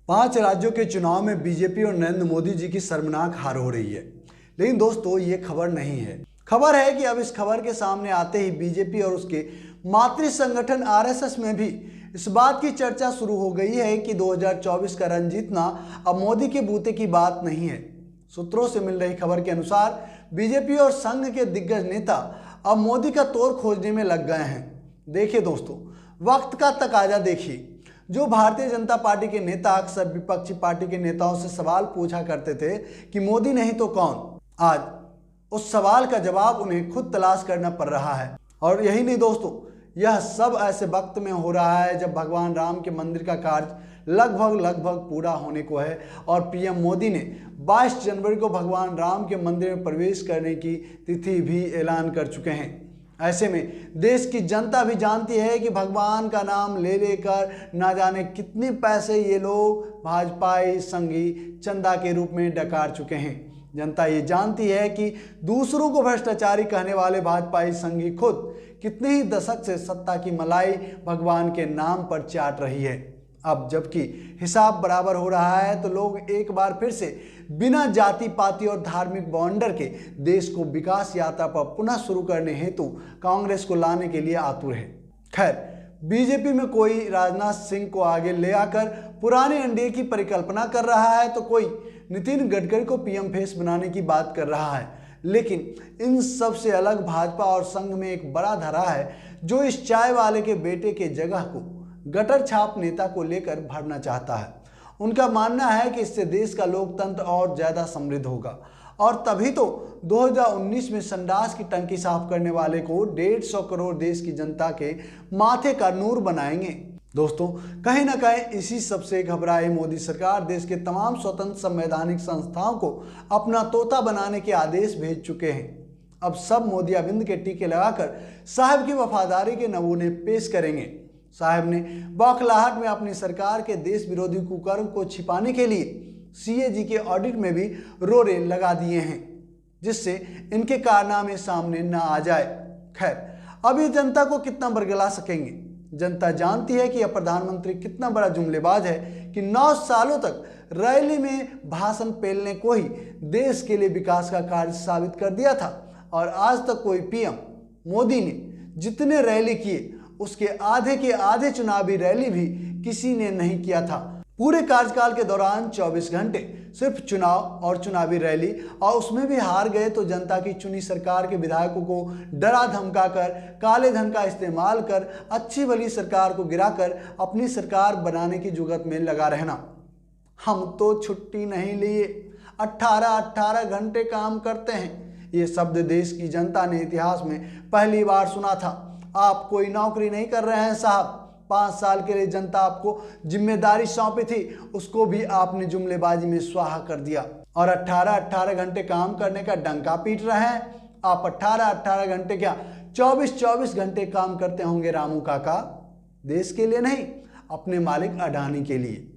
5 राज्यों के चुनाव में बीजेपी और नरेंद्र मोदी जी की शर्मनाक हार हो रही है। लेकिन दोस्तों, ये खबर नहीं है। खबर है कि अब इस खबर के सामने आते ही बीजेपी और उसके मातृ संगठन आरएसएस में भी इस बात की चर्चा शुरू हो गई है कि 2024 का रन जीतना अब मोदी के बूते की बात नहीं है। सूत्रों से मिल रही खबर के अनुसार बीजेपी और संघ के दिग्गज नेता अब मोदी का तोड़ खोजने में लग गए हैं। देखिए दोस्तों, वक्त का तकाजा देखिए। जो भारतीय जनता पार्टी के नेता अक्सर विपक्षी पार्टी के नेताओं से सवाल पूछा करते थे कि मोदी नहीं तो कौन, आज उस सवाल का जवाब उन्हें खुद तलाश करना पड़ रहा है। और यही नहीं दोस्तों, यह सब ऐसे वक्त में हो रहा है जब भगवान राम के मंदिर का कार्य लगभग पूरा होने को है और पीएम मोदी ने 22 जनवरी को भगवान राम के मंदिर में प्रवेश करने की तिथि भी ऐलान कर चुके हैं। ऐसे में देश की जनता भी जानती है कि भगवान का नाम ले लेकर ना जाने कितने पैसे ये लोग भाजपाई संघी चंदा के रूप में डकार चुके हैं। जनता ये जानती है कि दूसरों को भ्रष्टाचारी कहने वाले भाजपाई संघी खुद कितने ही दशक से सत्ता की मलाई भगवान के नाम पर चाट रही है। अब जबकि हिसाब बराबर हो रहा है तो लोग एक बार फिर से बिना जाति पाति और धार्मिक बॉन्डर के देश को विकास यात्रा पर पुनः शुरू करने हेतु कांग्रेस को लाने के लिए आतुर है। खैर, बीजेपी में कोई राजनाथ सिंह को आगे ले आकर पुराने एनडीए की परिकल्पना कर रहा है तो कोई नितिन गडकरी को पीएम फेस बनाने की बात कर रहा है। लेकिन इन सब से अलग भाजपा और संघ में एक बड़ा धरा है जो इस चाय वाले के बेटे के जगह को गटर छाप नेता को लेकर भरना चाहता है। उनका मानना है कि इससे देश का लोकतंत्र और ज्यादा समृद्ध होगा और तभी तो 2019 में संडास की टंकी साफ करने वाले को 150 करोड़ देश की जनता के माथे का नूर बनाएंगे। दोस्तों, कहीं ना कहीं इसी सबसे घबराई मोदी सरकार देश के तमाम स्वतंत्र संवैधानिक संस्थाओं को अपना तोता बनाने के आदेश भेज चुके हैं। अब सब मोदी अरविंद के टीके लगाकर साहब की वफादारी के नमूने पेश करेंगे। साहब ने बौखलाहट में अपनी सरकार के देश विरोधी कुकर्म को छिपाने के लिए सीएजी के ऑडिट में भी रोरे लगा दिए हैं जिससे इनके कारनामे सामने ना आ जाए। खैर, अभी जनता को कितना बरगला सकेंगे। जनता जानती है कि यह प्रधानमंत्री कितना बड़ा जुमलेबाज है कि 9 सालों तक रैली में भाषण पेलने को ही देश के लिए विकास का कार्य साबित कर दिया था और आज तक कोई पीएम मोदी ने जितने रैली किए उसके आधे के आधे चुनावी रैली भी किसी ने नहीं किया था। पूरे कार्यकाल के दौरान 24 घंटे सिर्फ चुनाव और चुनावी रैली, और उसमें भी हार गए तो जनता की चुनी सरकार के विधायकों को डरा धमका कर, काले धन का इस्तेमाल कर, अच्छी भली सरकार को गिराकर अपनी सरकार बनाने की जुगत में लगा रहना। हम तो छुट्टी नहीं लिए, 18 घंटे काम करते हैं। ये शब्द देश की जनता ने इतिहास में पहली बार सुना था। आप कोई नौकरी नहीं कर रहे हैं साहब। 5 साल के लिए जनता आपको जिम्मेदारी सौंपी थी, उसको भी आपने जुमलेबाजी में स्वाहा कर दिया और 18 घंटे काम करने का डंका पीट रहे हैं। आप 18 घंटे क्या 24 घंटे काम करते होंगे रामू काका, देश के लिए नहीं, अपने मालिक अडानी के लिए।